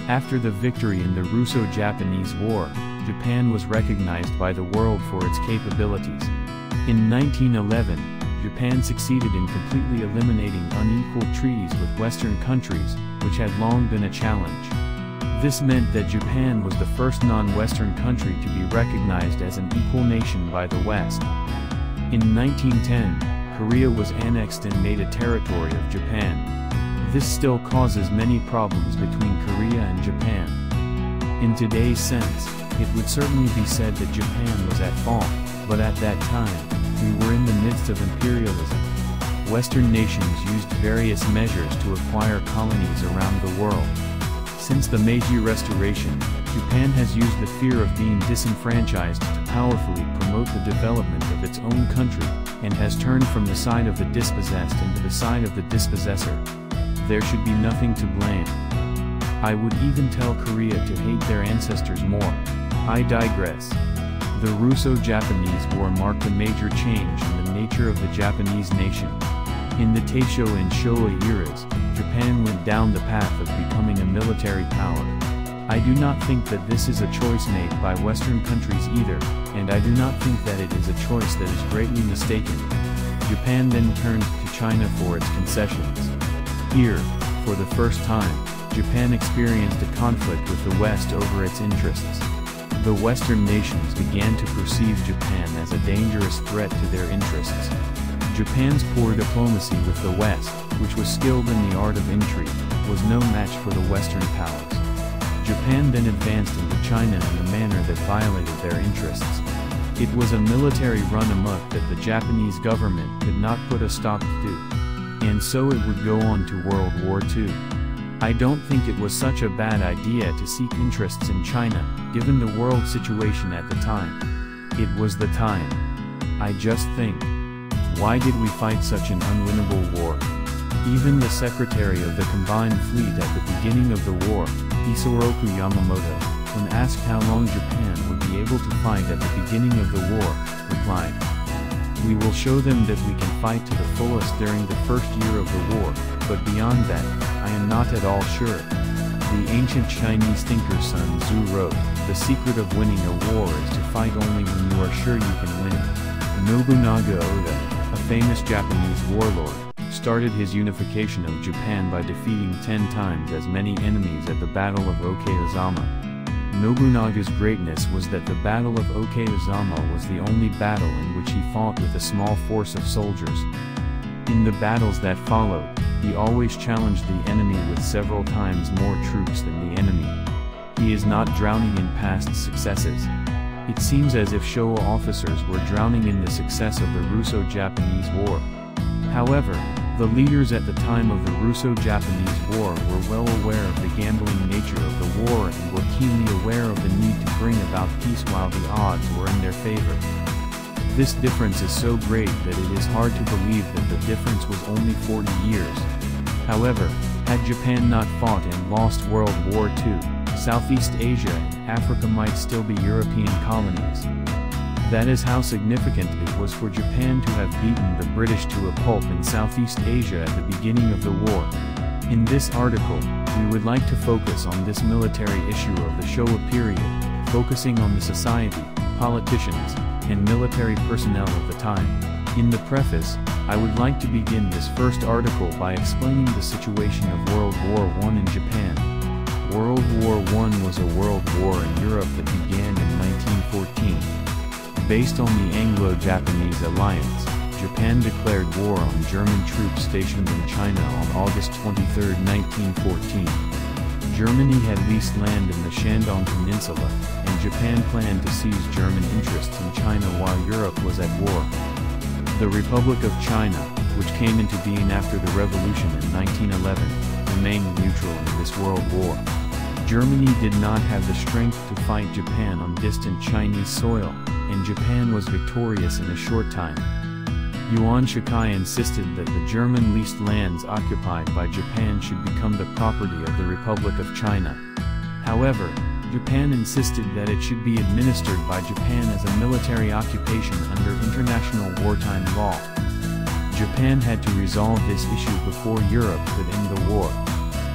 After the victory in the Russo-Japanese War, Japan was recognized by the world for its capabilities. In 1911, Japan succeeded in completely eliminating unequal treaties with Western countries, which had long been a challenge. This meant that Japan was the first non-Western country to be recognized as an equal nation by the West. In 1910, Korea was annexed and made a territory of Japan. This still causes many problems between Korea and Japan. In today's sense, it would certainly be said that Japan was at fault, but at that time, we were in the midst of imperialism. Western nations used various measures to acquire colonies around the world. Since the Meiji Restoration, Japan has used the fear of being disenfranchised to powerfully promote the development of its own country, and has turned from the side of the dispossessed into the side of the dispossessor. There should be nothing to blame. I would even tell Korea to hate their ancestors more. I digress. The Russo-Japanese War marked a major change in the nature of the Japanese nation. In the Taisho and Showa eras, Japan went down the path of becoming a military power. I do not think that this is a choice made by Western countries either, and I do not think that it is a choice that is greatly mistaken. Japan then turned to China for its concessions. Here, for the first time, Japan experienced a conflict with the West over its interests. The Western nations began to perceive Japan as a dangerous threat to their interests. Japan's poor diplomacy with the West, which was skilled in the art of intrigue, was no match for the Western powers. Japan then advanced into China in a manner that violated their interests. It was a military run amok that the Japanese government could not put a stop to. And so it would go on to World War II. I don't think it was such a bad idea to seek interests in China, given the world situation at the time. It was the time. I just think, why did we fight such an unwinnable war? Even the secretary of the combined fleet at the beginning of the war, Isoroku Yamamoto, when asked how long Japan would be able to fight at the beginning of the war, replied, "We will show them that we can fight to the fullest during the first year of the war, but beyond that, I am not at all sure." The ancient Chinese thinker Sun Tzu wrote, "The secret of winning a war is to fight only when you are sure you can win." Nobunaga Oda, a famous Japanese warlord, started his unification of Japan by defeating 10 times as many enemies at the Battle of Okayazama. Nobunaga's greatness was that the Battle of Okayazama was the only battle in which he fought with a small force of soldiers. In the battles that followed, he always challenged the enemy with several times more troops than the enemy. He is not drowning in past successes. It seems as if Showa officers were drowning in the success of the Russo-Japanese War. However, the leaders at the time of the Russo-Japanese War were well aware of the gambling nature of the war and were keenly aware of the need to bring about peace while the odds were in their favor. This difference is so great that it is hard to believe that the difference was only 40 years. However, had Japan not fought and lost World War II, Southeast Asia and Africa might still be European colonies. That is how significant it was for Japan to have beaten the British to a pulp in Southeast Asia at the beginning of the war. In this article, we would like to focus on this military issue of the Showa period, focusing on the society, politicians, and military personnel of the time. In the preface, I would like to begin this first article by explaining the situation of World War I in Japan. World War I was a world war in Europe that began in 1914. Based on the Anglo-Japanese alliance, Japan declared war on German troops stationed in China on August 23, 1914. Germany had leased land in the Shandong Peninsula, and Japan planned to seize German interests in China while Europe was at war. The Republic of China, which came into being after the revolution in 1911, remained neutral in this world war. Germany did not have the strength to fight Japan on distant Chinese soil, and Japan was victorious in a short time. Yuan Shikai insisted that the German leased lands occupied by Japan should become the property of the Republic of China. However, Japan insisted that it should be administered by Japan as a military occupation under international wartime law. Japan had to resolve this issue before Europe could end the war.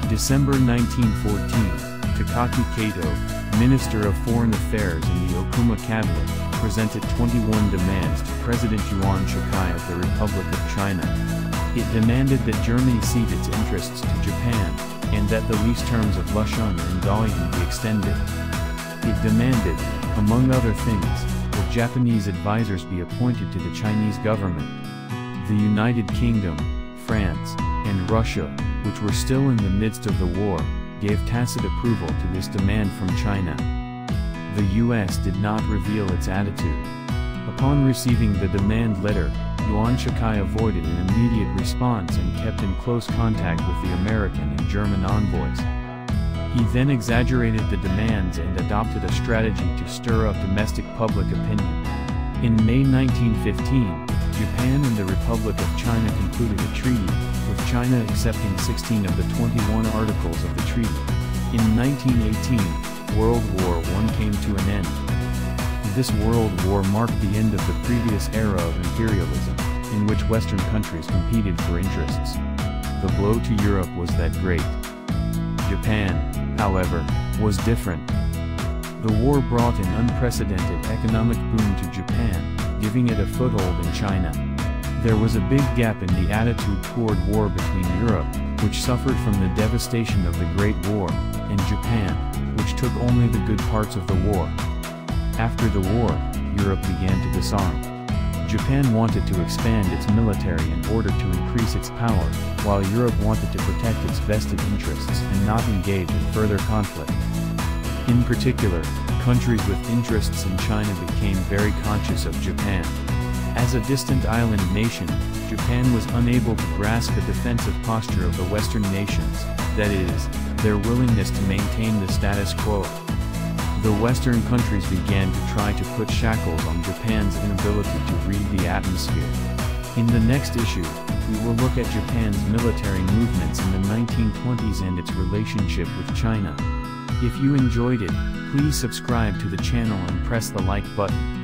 December 1914, Takaki Kato, Minister of Foreign Affairs in the Okuma cabinet, presented 21 demands to President Yuan Shikai of the Republic of China. It demanded that Germany cede its interests to Japan, and that the lease terms of Lushun and Dalian be extended. It demanded, among other things, that Japanese advisors be appointed to the Chinese government. The United Kingdom, France, and Russia, which were still in the midst of the war, gave tacit approval to this demand from China. The US did not reveal its attitude. Upon receiving the demand letter, Yuan Shikai avoided an immediate response and kept in close contact with the American and German envoys. He then exaggerated the demands and adopted a strategy to stir up domestic public opinion. In May 1915, Japan and the Republic of China concluded a treaty, with China accepting 16 of the 21 articles of the treaty. In 1918, World War I came to an end. This World War marked the end of the previous era of imperialism, in which Western countries competed for interests. The blow to Europe was that great. Japan, however, was different. The war brought an unprecedented economic boom to Japan, giving it a foothold in China. There was a big gap in the attitude toward war between Europe, which suffered from the devastation of the Great War, and Japan, which took only the good parts of the war. After the war, Europe began to disarm. Japan wanted to expand its military in order to increase its power, while Europe wanted to protect its vested interests and not engage in further conflict. In particular, countries with interests in China became very conscious of Japan. As a distant island nation, Japan was unable to grasp the defensive posture of the Western nations, that is, their willingness to maintain the status quo. The Western countries began to try to put shackles on Japan's inability to read the atmosphere. In the next issue, we will look at Japan's military movements in the 1920s and its relationship with China. If you enjoyed it, please subscribe to the channel and press the like button.